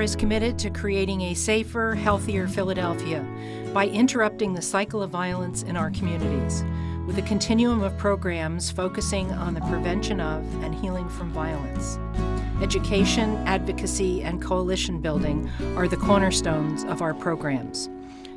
PSR is committed to creating a safer, healthier Philadelphia by interrupting the cycle of violence in our communities, with a continuum of programs focusing on the prevention of and healing from violence. Education, advocacy, and coalition building are the cornerstones of our programs.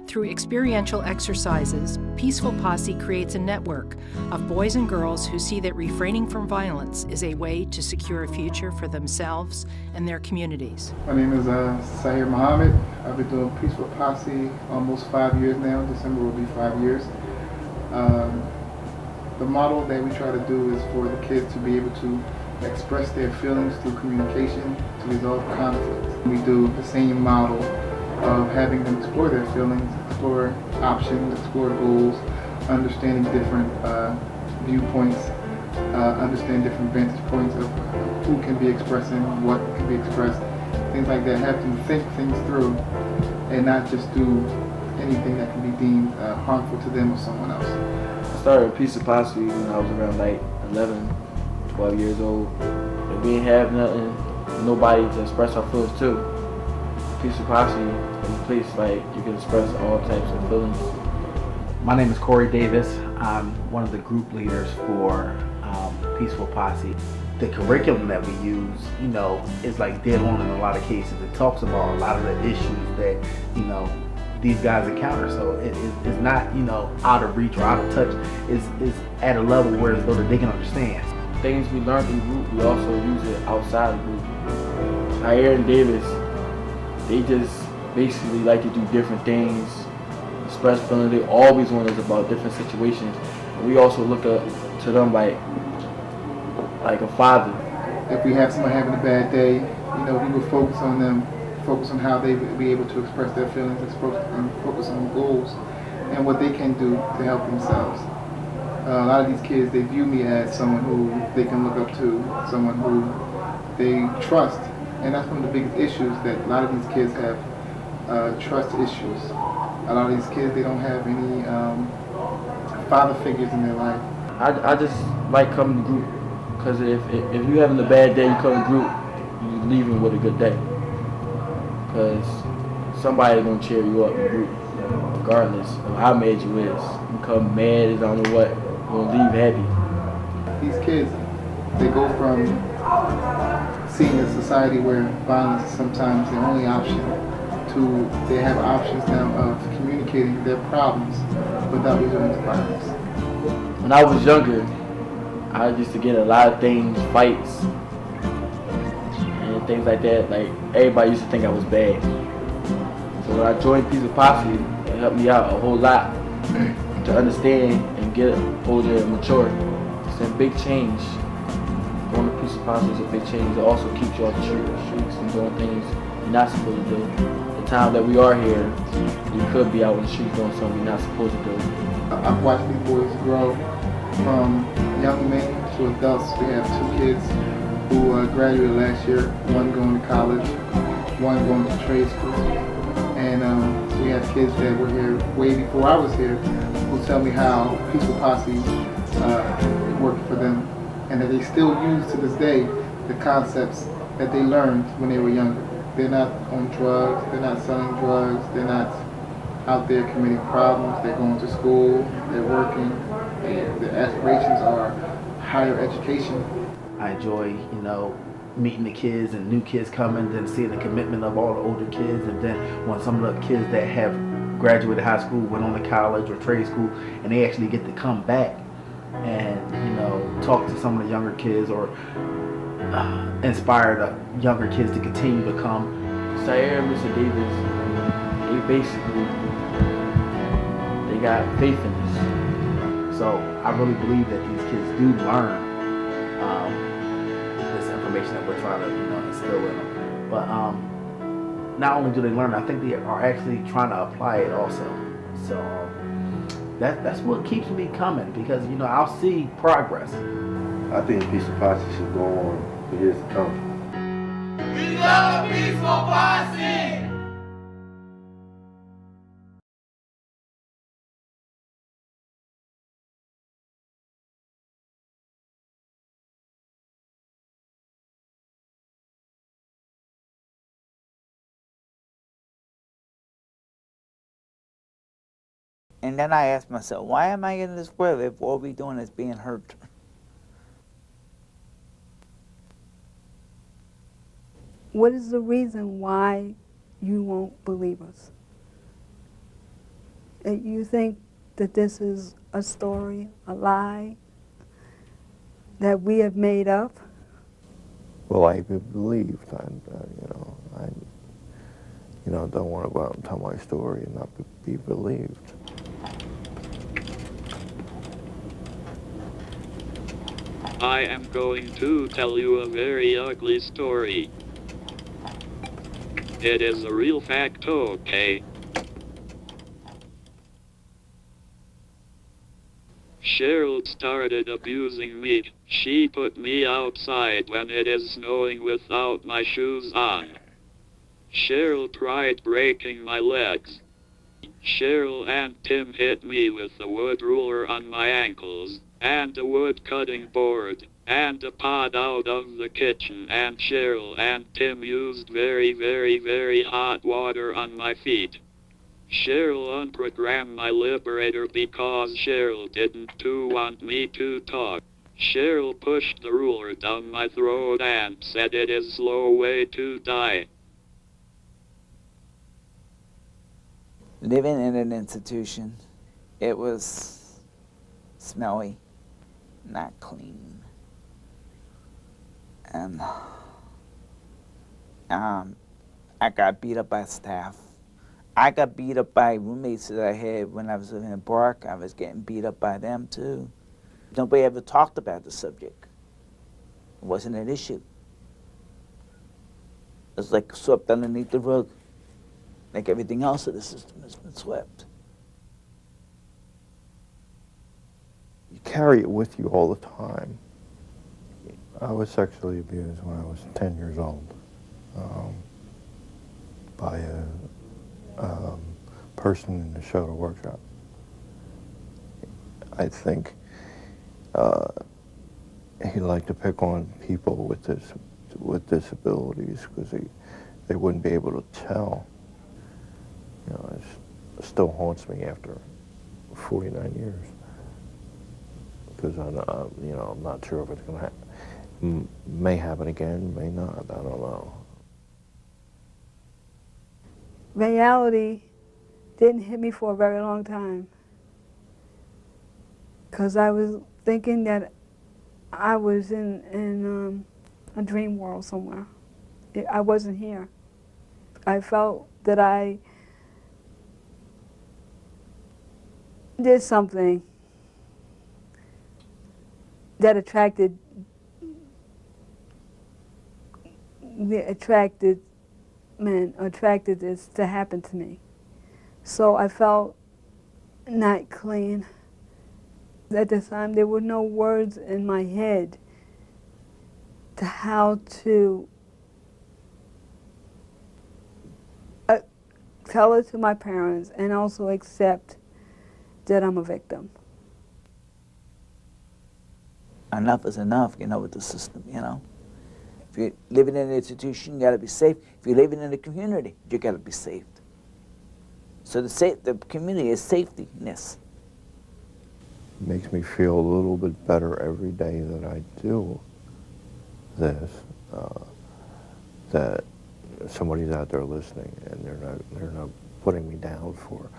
Through experiential exercises, Peaceful Posse creates a network of boys and girls who see that refraining from violence is a way to secure a future for themselves and their communities. My name is Sahir Muhammad. I've been doing Peaceful Posse almost 5 years now. December will be 5 years. The model that we try to do is for the kids to be able to express their feelings through communication to resolve conflict. We do the same model of having them explore their feelings, explore options, explore goals, understanding different viewpoints, understand different vantage points of who can be expressing, what can be expressed, things like that. Have them think things through and not just do anything that can be deemed harmful to them or someone else. I started Peaceful Posse when I was around like 11, 12 years old. And we didn't have nobody to express our feelings to. Peaceful Posse is a place like you can express all types of feelings. My name is Corey Davis. I'm one of the group leaders for Peaceful Posse. The curriculum that we use, is like dead on in a lot of cases. It talks about a lot of the issues that, these guys encounter. So it's not, out of reach or out of touch. It's at a level where as though that they can understand. Things we learned in group, we also use it outside of group. Jair and Davis, they just basically like to do different things, express feelings. They always want us about different situations. And we also look up to them like a father. If we have someone having a bad day, we would focus on them, focus on how they would be able to express their feelings, and focus on goals and what they can do to help themselves. A lot of these kids, they view me as someone who they can look up to, someone who they trust. And that's one of the biggest issues that a lot of these kids have, trust issues. A lot of these kids, they don't have any father figures in their life. I just like coming to group, because if you're having a bad day, you come to group, you're leaving with a good day. Because somebody's going to cheer you up in group, regardless of how mad you is. You come mad as I don't know what, you're going to leave happy. These kids, they go from seeing a society where violence is sometimes the only option to they have options now of communicating their problems without resorting to violence. When I was younger, I used to get a lot of things, fights, and things like that. Like, everybody used to think I was bad. So when I joined Peaceful Posse, it helped me out a whole lot to understand and get older and mature. It's a big change. Going to Peaceful Posse is a big change. It also keeps you off the streets and doing things you're not supposed to do. The time that we are here, you could be out in the streets doing something you're not supposed to do. I've watched these boys grow from young men to adults. We have 2 kids who graduated last year, one going to college, one going to trade school. And we have kids that were here way before I was here who tell me how Peaceful Posse worked for them, and that they still use to this day the concepts that they learned when they were younger. They're not on drugs, they're not selling drugs, they're not out there committing problems, they're going to school, they're working, their aspirations are higher education. I enjoy, meeting the kids and new kids coming, then seeing the commitment of all the older kids, and then when some of the kids that have graduated high school, went on to college or trade school, and they actually get to come back and talk to some of the younger kids or inspire the younger kids to continue to come. Sayer and Mr. Davis, they got faith in us. So I really believe that these kids do learn this information that we're trying to instill in them. But not only do they learn, I think they are actually trying to apply it also. So that's what keeps me coming, because I'll see progress. I think Peaceful Posse should go on for years to come. We love Peaceful Posse! And then I asked myself, why am I in this world if all we're doing is being hurt? What is the reason why you won't believe us? You think that this is a story, a lie, that we have made up? Well, I be believed. I don't want to go out and tell my story and not be believed. I am going to tell you a very ugly story. It is a real fact, okay? Cheryl started abusing me. She put me outside when it is snowing without my shoes on. Cheryl tried breaking my legs. Cheryl and Tim hit me with a wood ruler on my ankles, and a wood cutting board, and a pot out of the kitchen, and Cheryl and Tim used very, very, very hot water on my feet. Cheryl unprogrammed my liberator because Cheryl didn't want me to talk. Cheryl pushed the ruler down my throat and said it is a slow way to die. Living in an institution, it was smelly, not clean. And I got beat up by staff. I got beat up by roommates that I had when I was living in Park. I was getting beat up by them too. Nobody ever talked about the subject. It wasn't an issue. It was like swept underneath the rug, like everything else of the system has been swept. You carry it with you all the time. I was sexually abused when I was 10 years old by a person in the Shoto workshop. I think he liked to pick on people with disabilities because they wouldn't be able to tell. It still haunts me after 49 years because I'm not sure if it's going to happen. May happen again, may not. I don't know. Reality didn't hit me for a very long time because I was thinking that I was in a dream world somewhere. I wasn't here. I felt that I did something that attracted men, attracted this to happen to me. So I felt not clean. At the time, there were no words in my head to how to tell it to my parents and also accept that I'm a victim. Enough is enough, with the system, If you're living in an institution, you gotta be safe. If you're living in a community, you gotta be saved. So the community is safetyness. It makes me feel a little bit better every day that I do this, that somebody's out there listening and they're not putting me down for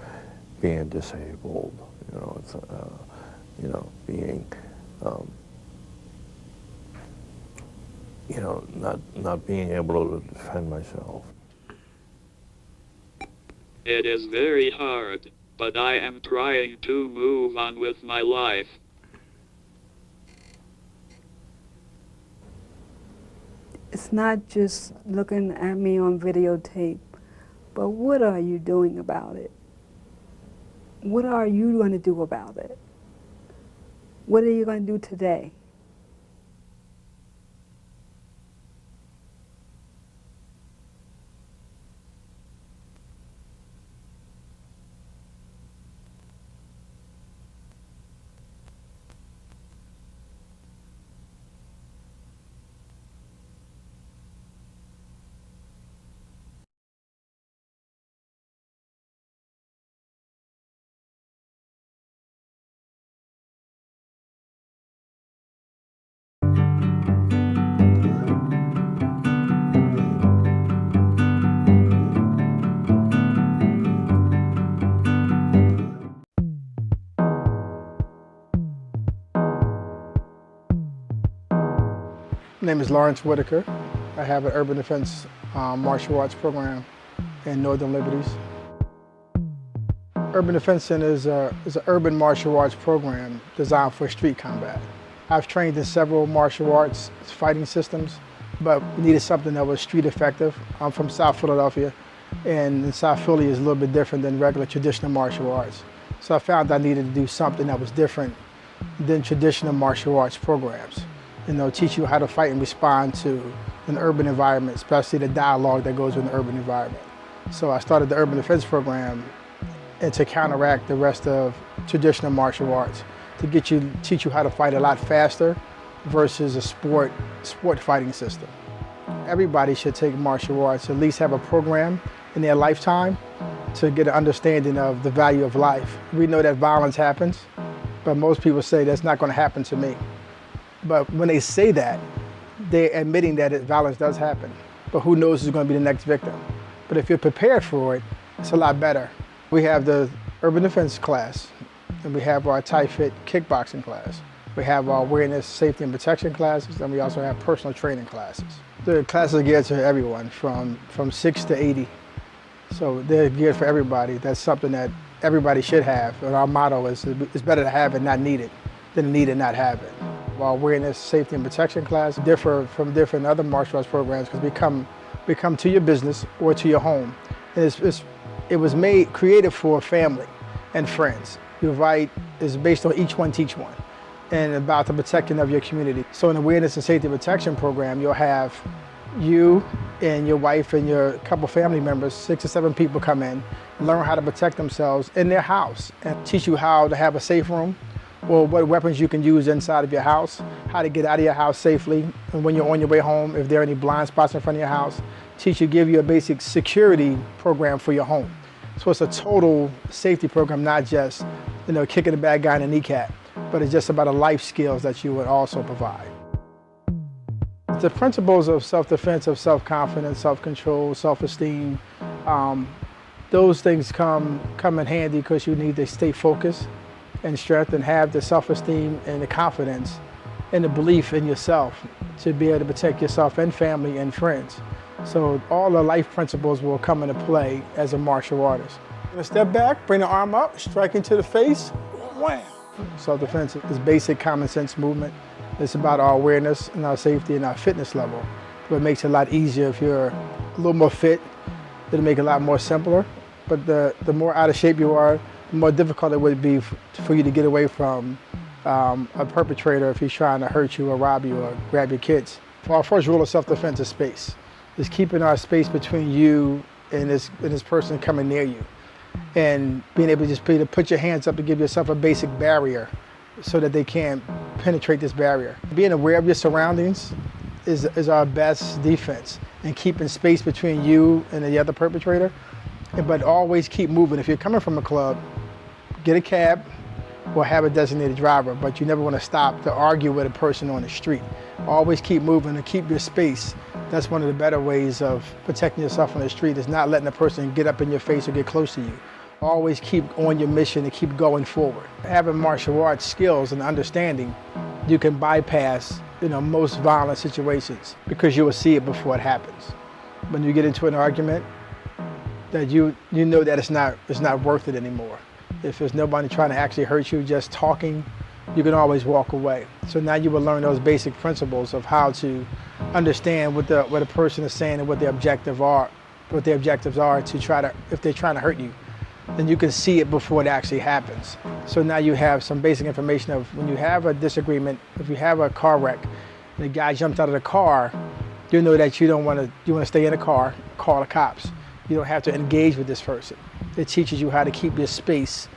being disabled, being not being able to defend myself. It is very hard, but I am trying to move on with my life. It's not just looking at me on videotape, but what are you doing about it? What are you going to do about it? What are you going to do today? My name is Lawrence Whitaker. I have an urban defense martial arts program in Northern Liberties. Urban Defense Center is an urban martial arts program designed for street combat. I've trained in several martial arts fighting systems, but we needed something that was street effective. I'm from South Philadelphia, and South Philly is a little bit different than regular traditional martial arts. So I found I needed to do something that was different than traditional martial arts programs. Teach you how to fight and respond to an urban environment, especially the dialogue that goes with an urban environment. So I started the Urban Defense program and to counteract the rest of traditional martial arts, to teach you how to fight a lot faster versus a sport fighting system. Everybody should take martial arts, at least have a program in their lifetime to get an understanding of the value of life. We know that violence happens, but most people say that's not going to happen to me. But when they say that, they're admitting that violence does happen. But who knows who's going to be the next victim? But if you're prepared for it, it's a lot better. We have the urban defense class, and we have our tight fit kickboxing class. We have our awareness, safety, and protection classes, and we also have personal training classes. The classes are geared to everyone, from 6 to 80. So they're geared for everybody. That's something that everybody should have. And our motto is, it's better to have it, not need it, than need it, not have it. Our awareness, safety, and protection class differ from different other martial arts programs because we come to your business or to your home. And it was created for family and friends. Your right is based on each one teach one, and about the protection of your community. So in the awareness and safety protection program, you'll have you and your wife and your couple family members, 6 or 7 people come in, learn how to protect themselves in their house and teach you how to have a safe room, or what weapons you can use inside of your house, how to get out of your house safely, and when you're on your way home, if there are any blind spots in front of your house, give you a basic security program for your home. So it's a total safety program, not just kicking the bad guy in the kneecap, but it's just about the life skills that you would also provide. The principles of self-defense, of self-confidence, self-control, self-esteem, those things come in handy because you need to stay focused and strength and have the self-esteem and the confidence and the belief in yourself to be able to protect yourself and family and friends. So all the life principles will come into play as a martial artist. Gonna step back, bring the arm up, strike into the face, wham! Self-defense is basic common sense movement. It's about our awareness and our safety and our fitness level. What makes it a lot easier if you're a little more fit, it'll make it a lot more simpler. But the more out of shape you are, the more difficult it would be for you to get away from a perpetrator if he's trying to hurt you or rob you or grab your kids. Our first rule of self-defense is space. Is keeping our space between you and this person coming near you. And being able to just put your hands up to give yourself a basic barrier so that they can't penetrate this barrier. Being aware of your surroundings is our best defense, and keeping space between you and the other perpetrator. But always keep moving. If you're coming from a club, get a cab or have a designated driver, but you never want to stop to argue with a person on the street. Always keep moving and keep your space. That's one of the better ways of protecting yourself on the street, is not letting a person get up in your face or get close to you. Always keep on your mission and keep going forward. Having martial arts skills and understanding, you can bypass most violent situations because you will see it before it happens. When you get into an argument, that you know that it's not worth it anymore. If there's nobody trying to actually hurt you, just talking, you can always walk away. So now you will learn those basic principles of how to understand what a person is saying and what their objectives are to try to, if they're trying to hurt you, then you can see it before it actually happens. So now you have some basic information of when you have a disagreement, if you have a car wreck, and the guy jumps out of the car, you know that you want to stay in the car, call the cops. You don't have to engage with this person. It teaches you how to keep your space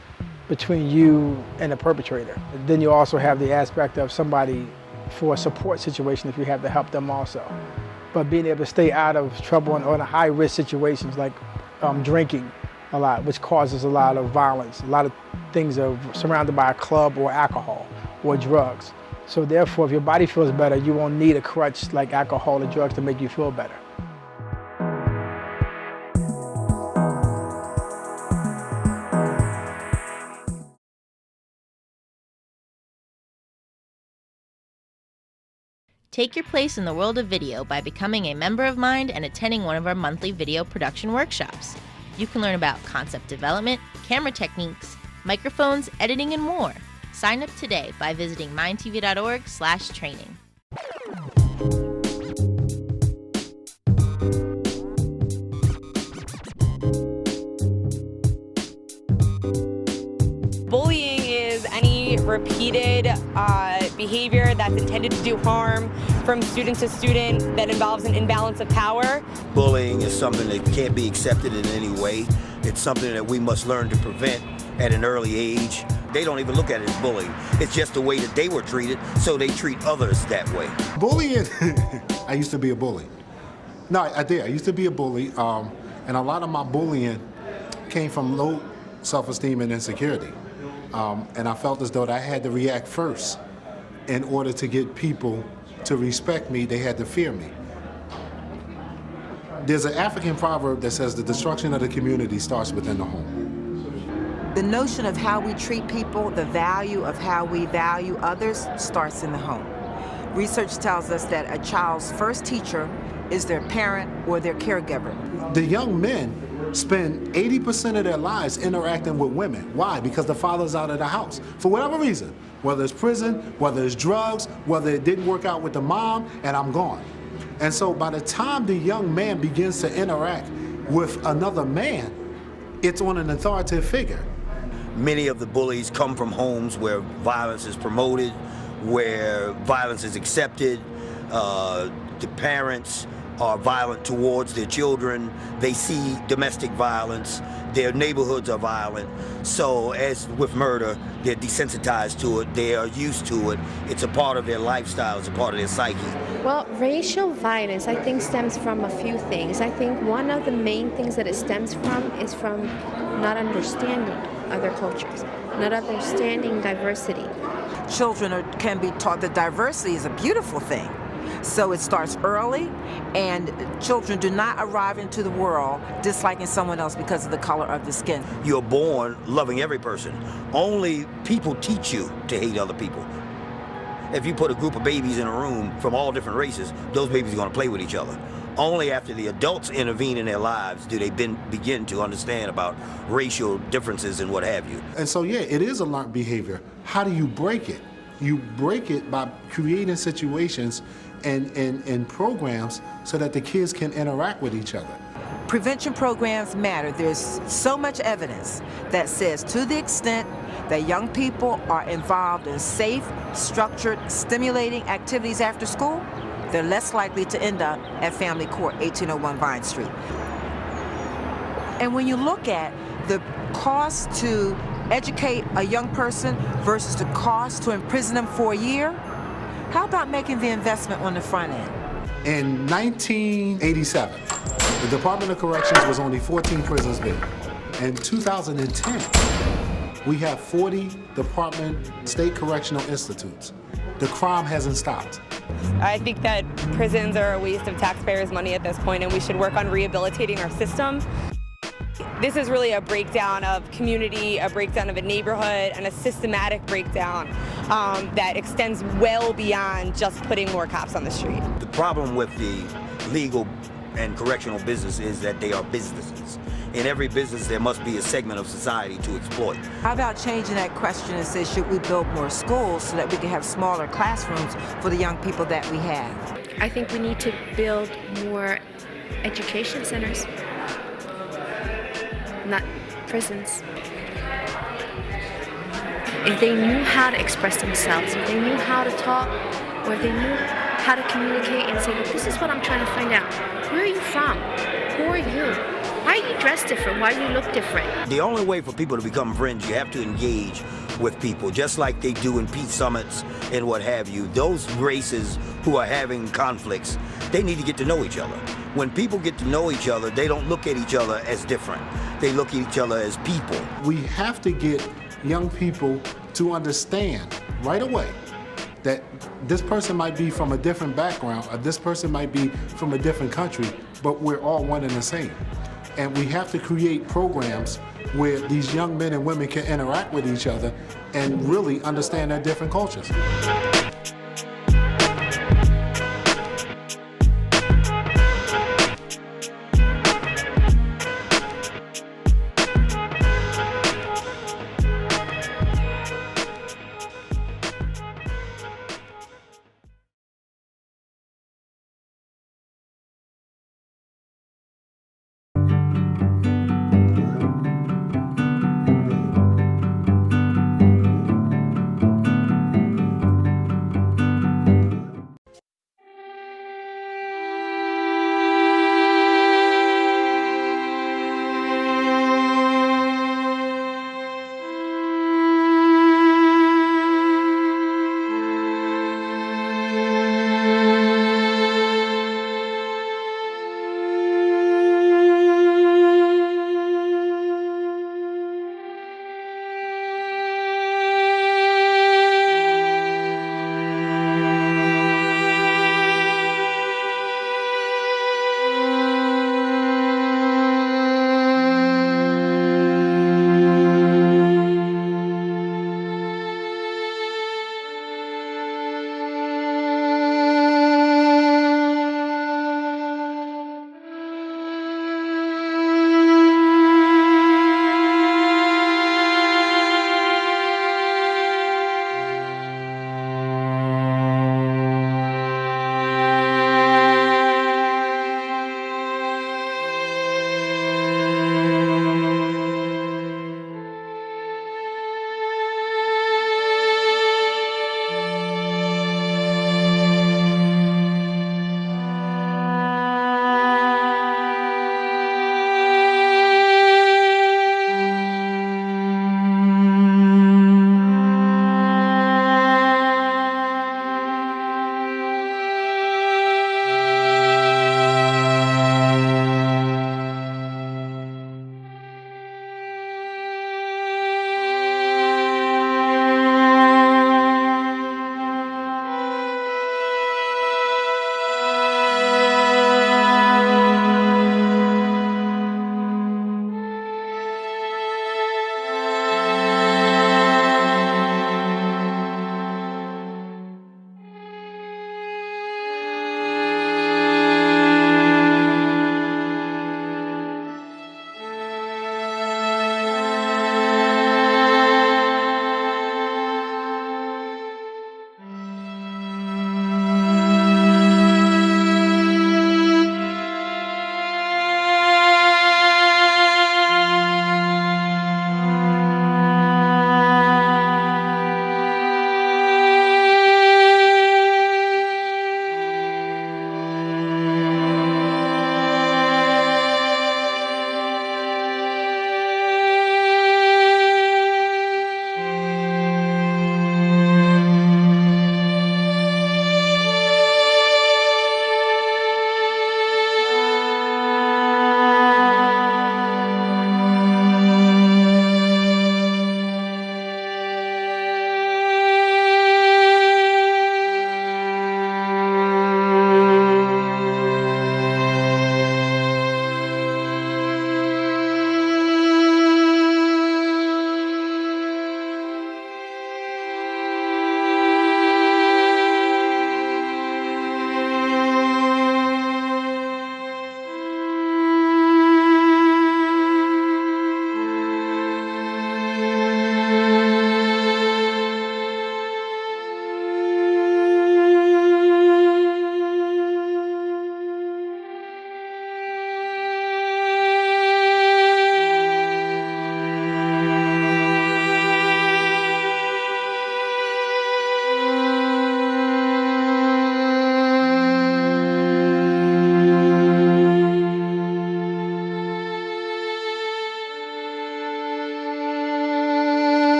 between you and the perpetrator. Then you also have the aspect of somebody for a support situation if you have to help them also. But being able to stay out of trouble in high-risk situations like drinking a lot, which causes a lot of violence. A lot of things are surrounded by a club or alcohol or drugs. So therefore, if your body feels better, you won't need a crutch like alcohol or drugs to make you feel better. Take your place in the world of video by becoming a member of MiND and attending one of our monthly video production workshops. You can learn about concept development, camera techniques, microphones, editing, and more. Sign up today by visiting mindtv.org/training. Bullying is any repeated behavior that's intended to do harm from student to student that involves an imbalance of power. Bullying is something that can't be accepted in any way. It's something that we must learn to prevent at an early age. They don't even look at it as bullying. It's just the way that they were treated, so they treat others that way. Bullying, I used to be a bully. No, I did. I used to be a bully, and a lot of my bullying came from low self-esteem and insecurity. And I felt as though I had to react first. In order to get people to respect me, they had to fear me. There's an African proverb that says the destruction of the community starts within the home. The notion of how we treat people, the value of how we value others, starts in the home. Research tells us that a child's first teacher is their parent or their caregiver. The young men spend 80% of their lives interacting with women. Why? Because the father's out of the house. For whatever reason, whether it's prison, whether it's drugs, whether it didn't work out with the mom, and I'm gone. And so by the time the young man begins to interact with another man, it's on an authoritative figure. Many of the bullies come from homes where violence is promoted, where violence is accepted. The parents are violent towards their children. They see domestic violence. Their neighborhoods are violent. So as with murder, they're desensitized to it. They are used to it. It's a part of their lifestyle. It's a part of their psyche. Well, racial violence, I think, stems from a few things. I think one of the main things that it stems from is from not understanding other cultures, not understanding diversity. Children can be taught that diversity is a beautiful thing. So it starts early, and children do not arrive into the world disliking someone else because of the color of the skin. You're born loving every person. Only people teach you to hate other people. If you put a group of babies in a room from all different races, those babies are going to play with each other. Only after the adults intervene in their lives do they begin to understand about racial differences and what have you. And so, yeah, it is a learned behavior. How do you break it? You break it by creating situations and programs so that the kids can interact with each other. Prevention programs matter. There's so much evidence that says to the extent that young people are involved in safe, structured, stimulating activities after school, they're less likely to end up at Family Court, 1801 Vine Street. And when you look at the cost to educate a young person versus the cost to imprison them for a year, how about making the investment on the front end? In 1987, the Department of Corrections was only 14 prisons big. In 2010, we have 40 state correctional institutes. The crime hasn't stopped. I think that prisons are a waste of taxpayers' money at this point, and we should work on rehabilitating our system. This is really a breakdown of community, a breakdown of a neighborhood, and a systematic breakdown that extends well beyond just putting more cops on the street. The problem with the legal and correctional business is that they are businesses. In every business, there must be a segment of society to exploit. How about changing that question and say, should we build more schools so that we can have smaller classrooms for the young people that we have? I think we need to build more education centers, not prisons. If they knew how to express themselves, if they knew how to talk, or if they knew how to communicate and say, well, this is what I'm trying to find out. Where are you from? Who are you? Why are you dressed different? Why do you look different? The only way for people to become friends, you have to engage with people, just like they do in peace summits and what have you. Those races who are having conflicts, they need to get to know each other. When people get to know each other, they don't look at each other as different. They look at each other as people. We have to get young people to understand right away that this person might be from a different background, or this person might be from a different country, but we're all one and the same. And we have to create programs where these young men and women can interact with each other and really understand their different cultures.